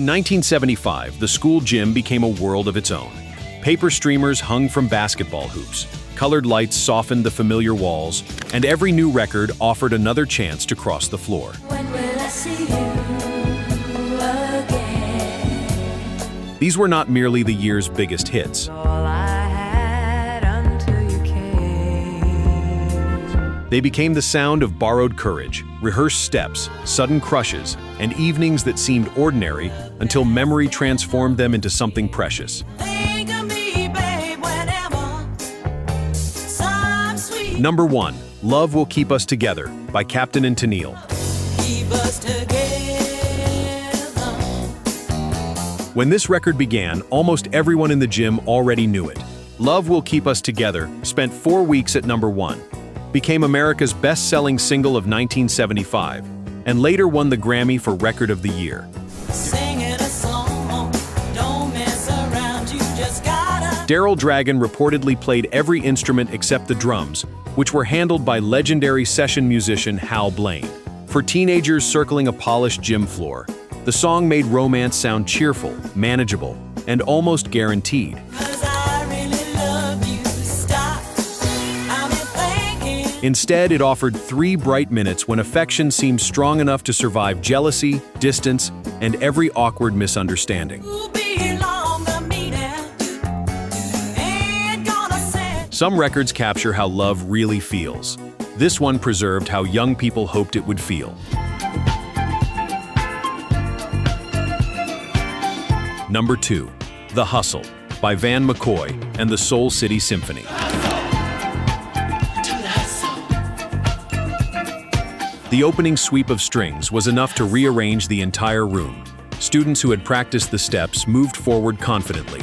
In 1975, the school gym became a world of its own. Paper streamers hung from basketball hoops, colored lights softened the familiar walls, and every new record offered another chance to cross the floor. When will I see you again? These were not merely the year's biggest hits. All I had until you came. They became the sound of borrowed courage, rehearsed steps, sudden crushes, and evenings that seemed ordinary until memory transformed them into something precious. Think of me, babe, whenever some sweet Number 1, Love Will Keep Us Together by Captain and Tennille. keep us together. When this record began, almost everyone in the gym already knew it. Love Will Keep Us Together spent 4 weeks at number 1, became America's best-selling single of 1975, and later won the Grammy for Record of the Year. Singing a song, don't mess around, you just gotta. Daryl Dragon reportedly played every instrument except the drums, which were handled by legendary session musician Hal Blaine. For teenagers circling a polished gym floor, the song made romance sound cheerful, manageable, and almost guaranteed. 'Cause I really love you, stop. I've been thinking. Instead, it offered 3 bright minutes when affection seemed strong enough to survive jealousy, distance, and every awkward misunderstanding. You belong to me now. Ain't gonna say. Some records capture how love really feels. This one preserved how young people hoped it would feel. Number 2, The Hustle by Van McCoy and the Soul City Symphony. The opening sweep of strings was enough to rearrange the entire room. Students who had practiced the steps moved forward confidently,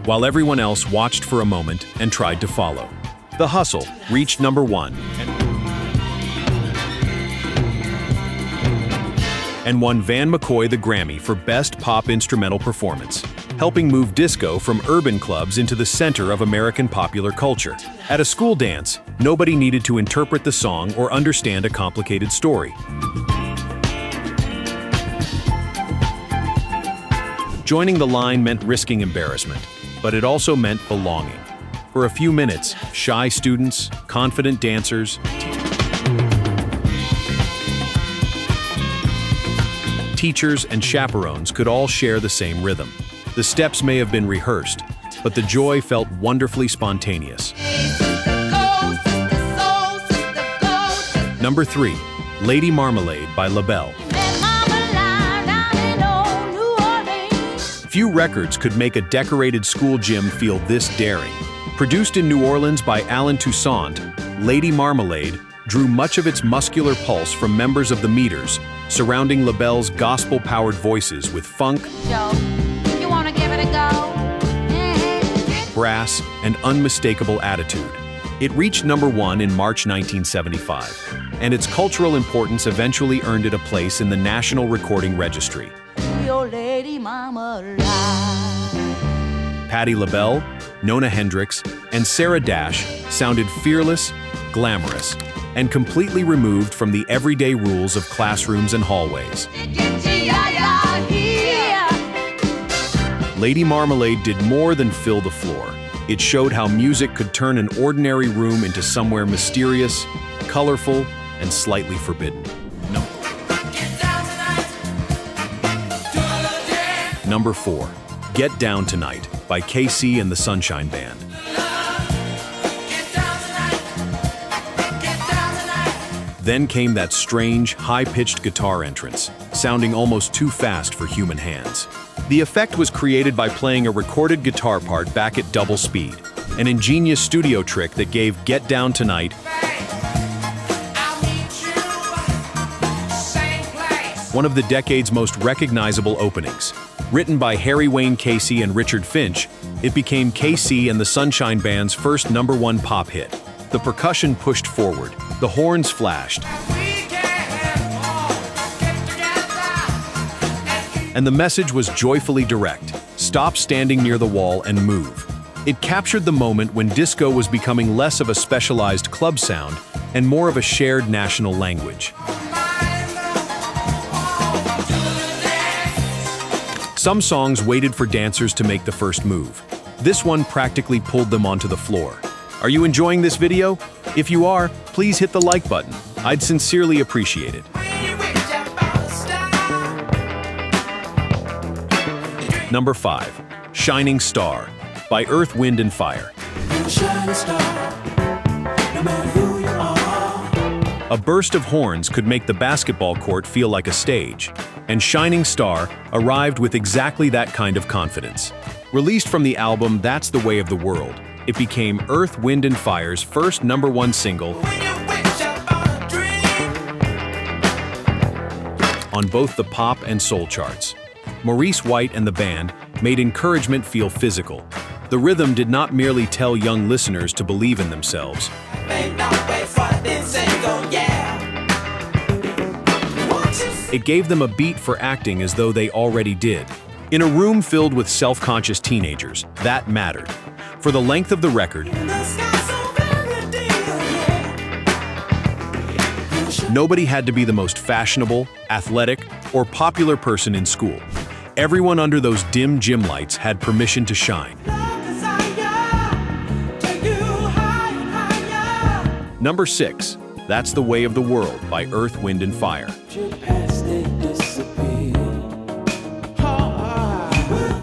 while everyone else watched for a moment and tried to follow. The Hustle reached number 1 and won Van McCoy the Grammy for Best Pop Instrumental Performance, helping move disco from urban clubs into the center of American popular culture. At a school dance, nobody needed to interpret the song or understand a complicated story. Joining the line meant risking embarrassment, but it also meant belonging. For a few minutes, shy students, confident dancers, teachers, and chaperones could all share the same rhythm. The steps may have been rehearsed, but the joy felt wonderfully spontaneous. Number 3, Lady Marmalade by Labelle. Few records could make a decorated school gym feel this daring. Produced in New Orleans by Alan Toussaint, Lady Marmalade drew much of its muscular pulse from members of the Meters, surrounding Labelle's gospel-powered voices with funk, You wanna give it a go? brass, and unmistakable attitude. It reached number 1 in March 1975, and its cultural importance eventually earned it a place in the National Recording Registry. Your lady mama Patti LaBelle, Nona Hendrix, and Sarah Dash sounded fearless, glamorous, and completely removed from the everyday rules of classrooms and hallways. Lady Marmalade did more than fill the floor. It showed how music could turn an ordinary room into somewhere mysterious, colorful, and slightly forbidden. Number 4, Get Down Tonight by KC and the Sunshine Band. Then came that strange, high-pitched guitar entrance, sounding almost too fast for human hands. The effect was created by playing a recorded guitar part back at double speed, an ingenious studio trick that gave Get Down Tonight one of the decade's most recognizable openings. Written by Harry Wayne Casey and Richard Finch, it became KC and the Sunshine Band's first number 1 pop hit. The percussion pushed forward, the horns flashed, and the message was joyfully direct: stop standing near the wall and move. It captured the moment when disco was becoming less of a specialized club sound and more of a shared national language. Some songs waited for dancers to make the first move. This one practically pulled them onto the floor. Are you enjoying this video? If you are, please hit the like button. I'd sincerely appreciate it. Number 5. Shining Star by Earth, Wind & Fire. A burst of horns could make the basketball court feel like a stage, and Shining Star arrived with exactly that kind of confidence. Released from the album That's the Way of the World, it became Earth, Wind & Fire's first #1 single on both the pop and soul charts. Maurice White and the band made encouragement feel physical. The rhythm did not merely tell young listeners to believe in themselves. It gave them a beat for acting as though they already did. In a room filled with self-conscious teenagers, that mattered. For the length of the record, nobody had to be the most fashionable, athletic, or popular person in school. Everyone under those dim gym lights had permission to shine. Number 6. That's the Way of the World by Earth, Wind & Fire.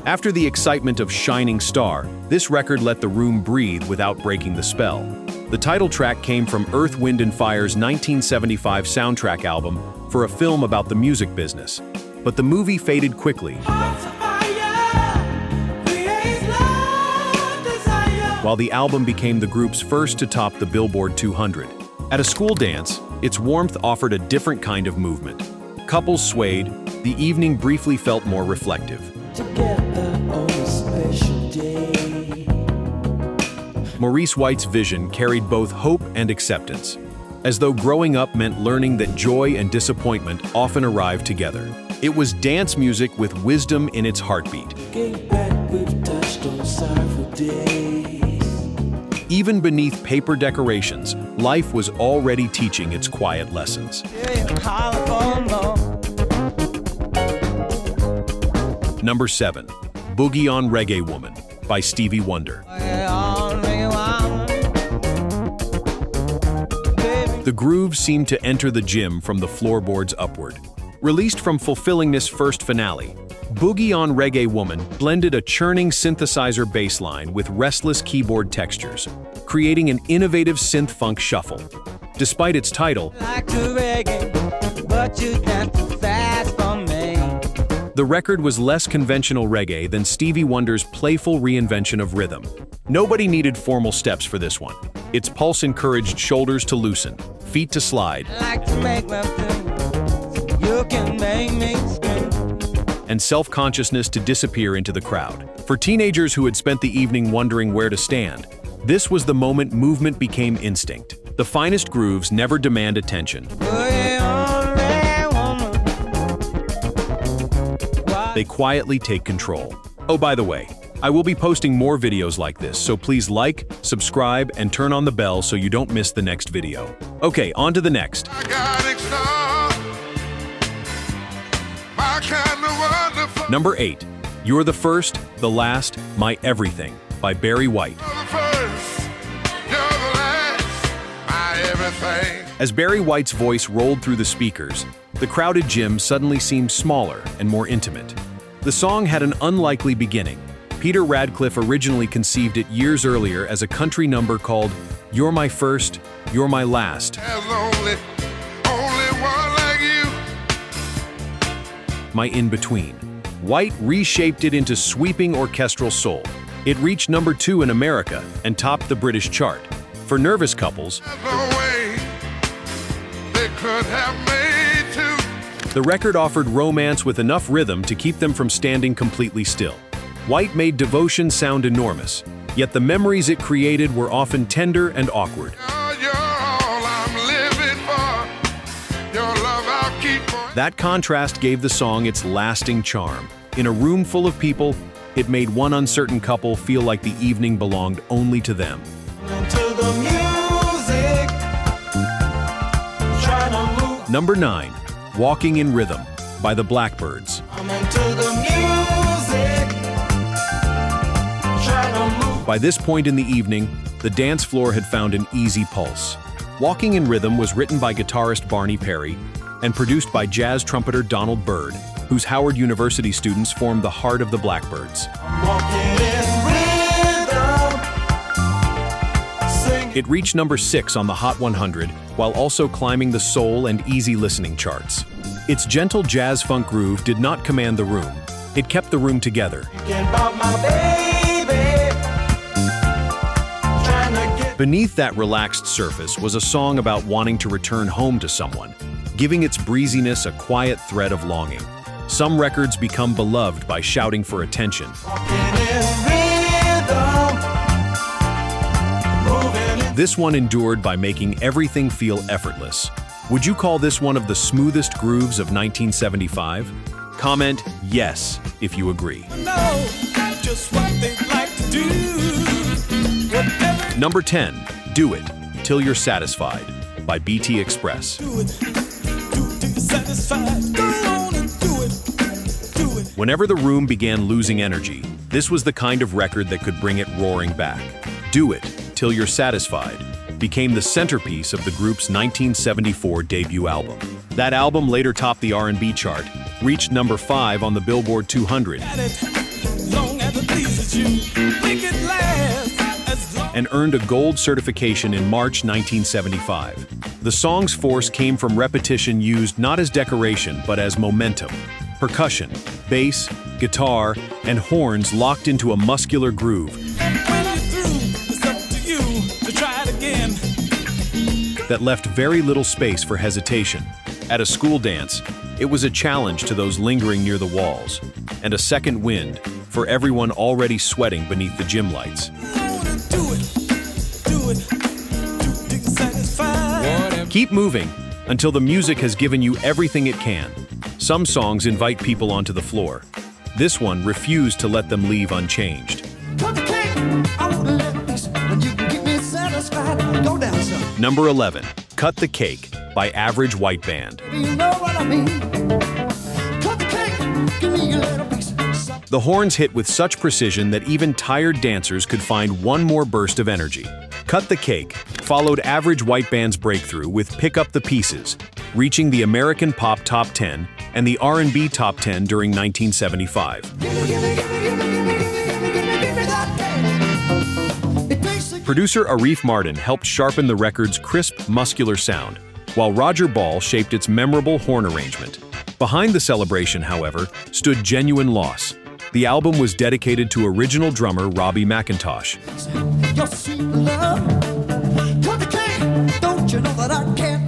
After the excitement of Shining Star, this record let the room breathe without breaking the spell. The title track came from Earth, Wind & Fire's 1975 soundtrack album for a film about the music business. But the movie faded quickly, while the album became the group's first to top the Billboard 200. At a school dance, its warmth offered a different kind of movement. Couples swayed, the evening briefly felt more reflective. Maurice White's vision carried both hope and acceptance, as though growing up meant learning that joy and disappointment often arrive together. It was dance music with wisdom in its heartbeat. Even beneath paper decorations, life was already teaching its quiet lessons. Number 7. Boogie on Reggae Woman by Stevie Wonder. The grooves seemed to enter the gym from the floorboards upward. Released from Fulfillingness' first finale, Boogie on Reggae Woman blended a churning synthesizer bass line with restless keyboard textures, creating an innovative synth-funk shuffle. Despite its title, the record was less conventional reggae than Stevie Wonder's playful reinvention of rhythm. Nobody needed formal steps for this one. Its pulse encouraged shoulders to loosen, feet to slide, and self-consciousness to disappear into the crowd. For teenagers who had spent the evening wondering where to stand, this was the moment movement became instinct. The finest grooves never demand attention. They quietly take control. Oh, by the way, I will be posting more videos like this, so please like, subscribe, and turn on the bell so you don't miss the next video. Okay, on to the next. Number 8. You're the First, the Last, My Everything by Barry White. As Barry White's voice rolled through the speakers, the crowded gym suddenly seemed smaller and more intimate. The song had an unlikely beginning. Peter Radcliffe originally conceived it years earlier as a country number called You're My First, You're My Last. My In-Between. White reshaped it into sweeping orchestral soul. It reached number 2 in America and topped the British chart. For nervous couples, the record offered romance with enough rhythm to keep them from standing completely still. White made devotion sound enormous, yet the memories it created were often tender and awkward. That contrast gave the song its lasting charm. In a room full of people, it made one uncertain couple feel like the evening belonged only to them. Number 9. Walking in Rhythm by the Blackbyrds. By this point in the evening, the dance floor had found an easy pulse. Walking in Rhythm was written by guitarist Barney Perry and produced by jazz trumpeter Donald Byrd, whose Howard University students formed the heart of the Blackbyrds. It reached number 6 on the Hot 100, while also climbing the soul and easy listening charts. Its gentle jazz-funk groove did not command the room. It kept the room together. Beneath that relaxed surface was a song about wanting to return home to someone, giving its breeziness a quiet thread of longing. Some records become beloved by shouting for attention. This one endured by making everything feel effortless. Would you call this one of the smoothest grooves of 1975? Comment yes if you agree. Number 10, Do It, Till You're Satisfied, by BT Express. Whenever the room began losing energy, this was the kind of record that could bring it roaring back. Do It, Till You're Satisfied became the centerpiece of the group's 1974 debut album. That album later topped the R&B chart, reached number 5 on the Billboard 200, and earned a gold certification in March 1975. The song's force came from repetition used not as decoration but as momentum. Percussion, bass, guitar, and horns locked into a muscular groove that left very little space for hesitation. At a school dance, it was a challenge to those lingering near the walls, and a second wind for everyone already sweating beneath the gym lights. Keep moving until the music has given you everything it can. Some songs invite people onto the floor. This one refused to let them leave unchanged. Number 11, Cut the Cake, by Average White Band. The horns hit with such precision that even tired dancers could find one more burst of energy. Cut the Cake followed Average White Band's breakthrough with Pick Up the Pieces, reaching the American Pop Top 10 and the R&B Top 10 during 1975. Producer Arif Mardin helped sharpen the record's crisp, muscular sound, while Roger Ball shaped its memorable horn arrangement. Behind the celebration, however, stood genuine loss. The album was dedicated to original drummer Robbie McIntosh,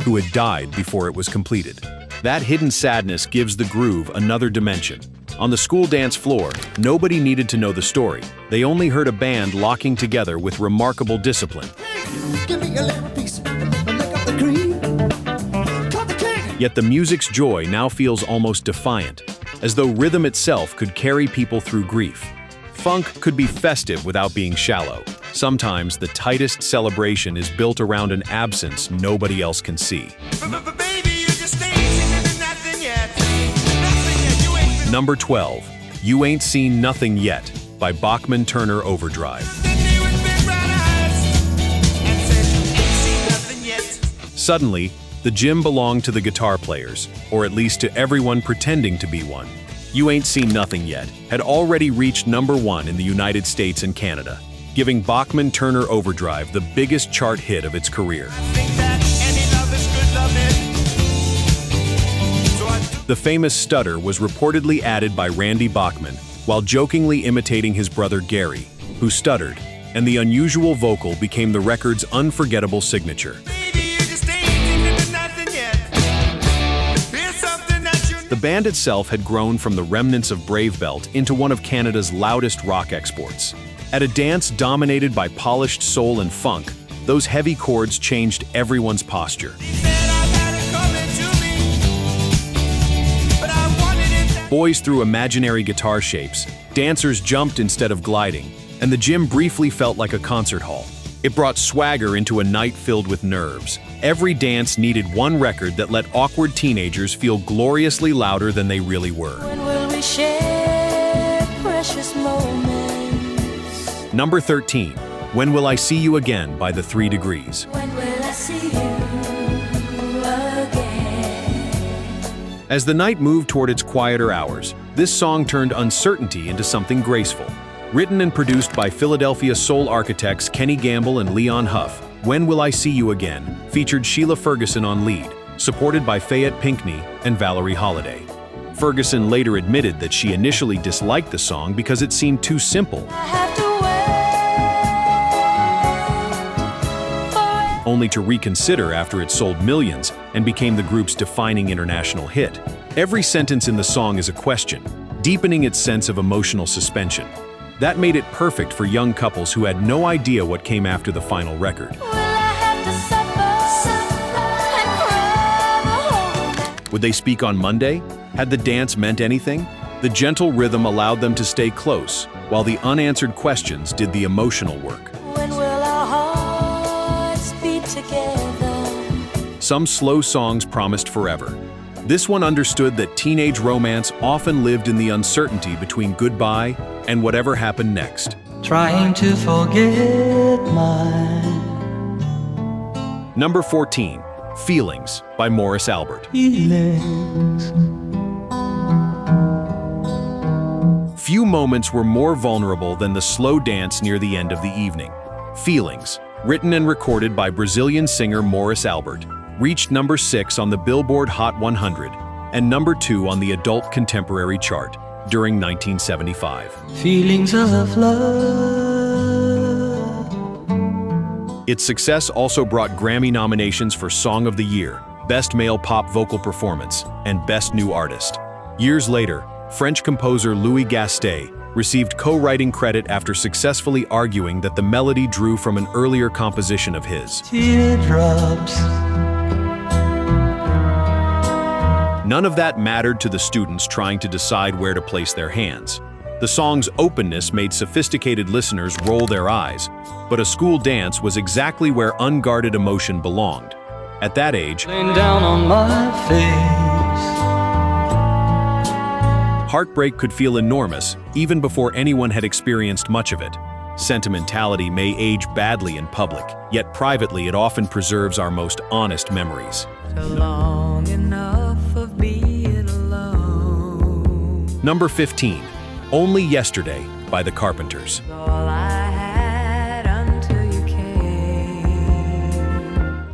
who had died before it was completed. That hidden sadness gives the groove another dimension. On the school dance floor, nobody needed to know the story. They only heard a band locking together with remarkable discipline. Yet the music's joy now feels almost defiant, as though rhythm itself could carry people through grief. Funk could be festive without being shallow. Sometimes the tightest celebration is built around an absence nobody else can see. Number 12, You Ain't Seen Nothing Yet, by Bachman Turner Overdrive. Suddenly, the gym belonged to the guitar players, or at least to everyone pretending to be one. You Ain't Seen Nothing Yet had already reached number 1 in the United States and Canada, giving Bachman Turner Overdrive the biggest chart hit of its career. The famous stutter was reportedly added by Randy Bachman while jokingly imitating his brother Gary, who stuttered, and the unusual vocal became the record's unforgettable signature. The band itself had grown from the remnants of Brave Belt into one of Canada's loudest rock exports. At a dance dominated by polished soul and funk, those heavy chords changed everyone's posture. Boys threw imaginary guitar shapes, dancers jumped instead of gliding, and the gym briefly felt like a concert hall. It brought swagger into a night filled with nerves. Every dance needed one record that let awkward teenagers feel gloriously louder than they really were. When will we share precious moments? Number 13, When Will I See You Again by the 3 Degrees. When will I see you again? As the night moved toward its quieter hours, this song turned uncertainty into something graceful. Written and produced by Philadelphia soul architects Kenny Gamble and Leon Huff, When Will I See You Again featured Sheila Ferguson on lead, supported by Fayette Pinckney and Valerie Holiday. Ferguson later admitted that she initially disliked the song because it seemed too simple, I have to wait for only to reconsider after it sold millions and became the group's defining international hit. Every sentence in the song is a question, deepening its sense of emotional suspension. That made it perfect for young couples who had no idea what came after the final record. Will I have to suffer and cry the whole night? Would they speak on Monday? Had the dance meant anything? The gentle rhythm allowed them to stay close, while the unanswered questions did the emotional work. When will our hearts beat together? Some slow songs promised forever. This one understood that teenage romance often lived in the uncertainty between goodbye and whatever happened next. Trying to forget my Number 14, Feelings by Morris Albert. feelings. Few moments were more vulnerable than the slow dance near the end of the evening. Feelings, written and recorded by Brazilian singer Morris Albert, reached number 6 on the Billboard Hot 100 and number 2 on the Adult Contemporary chart during 1975. Feelings of love. Its success also brought Grammy nominations for Song of the Year, Best Male Pop Vocal Performance, and Best New Artist. Years later, French composer Louis Gastet received co-writing credit after successfully arguing that the melody drew from an earlier composition of his. Teardrops. None of that mattered to the students trying to decide where to place their hands. The song's openness made sophisticated listeners roll their eyes, but a school dance was exactly where unguarded emotion belonged. At that age, Laying down on my face. heartbreak could feel enormous even before anyone had experienced much of it. Sentimentality may age badly in public, yet privately it often preserves our most honest memories. Long enough of being alone. Number 15, Only Yesterday by the Carpenters. All I had until you came.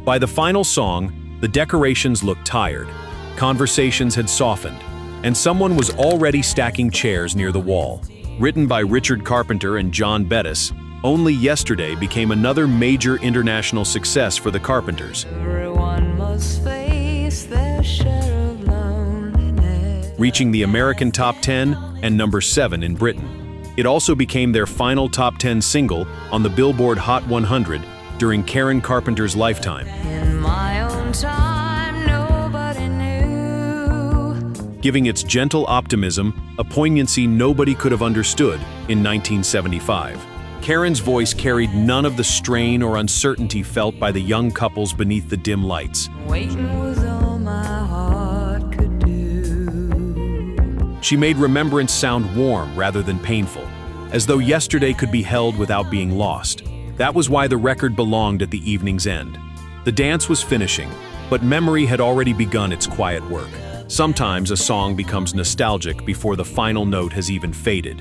By the final song, the decorations looked tired, conversations had softened, and someone was already stacking chairs near the wall. Written by Richard Carpenter and John Bettis, Only Yesterday became another major international success for the Carpenters, Everyone must face their share of loneliness. reaching the American top 10 and number 7 in Britain. It also became their final top 10 single on the Billboard Hot 100 during Karen Carpenter's lifetime, In my own time, nobody knew. giving its gentle optimism a poignancy nobody could have understood in 1975. Karen's voice carried none of the strain or uncertainty felt by the young couples beneath the dim lights. Waiting was all my heart could do. She made remembrance sound warm rather than painful, as though yesterday could be held without being lost. That was why the record belonged at the evening's end. The dance was finishing, but memory had already begun its quiet work. Sometimes a song becomes nostalgic before the final note has even faded.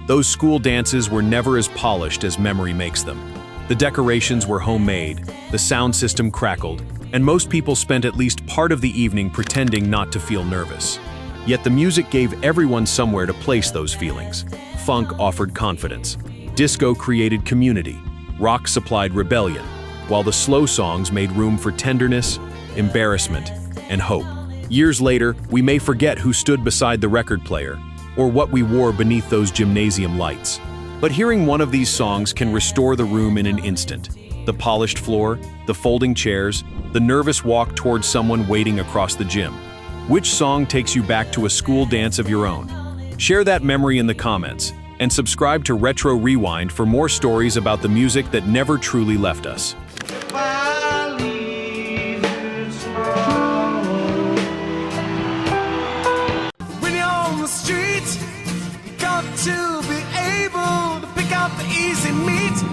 Those school dances were never as polished as memory makes them. The decorations were homemade, the sound system crackled, and most people spent at least part of the evening pretending not to feel nervous. Yet the music gave everyone somewhere to place those feelings. Funk offered confidence. Disco created community. Rock supplied rebellion, while the slow songs made room for tenderness, embarrassment, and hope. Years later, we may forget who stood beside the record player, or what we wore beneath those gymnasium lights. But hearing one of these songs can restore the room in an instant. The polished floor, the folding chairs, the nervous walk towards someone waiting across the gym. Which song takes you back to a school dance of your own? Share that memory in the comments, and subscribe to Retro Rewind for more stories about the music that never truly left us. When you're on the street, you got to be able to pick out of easy meat.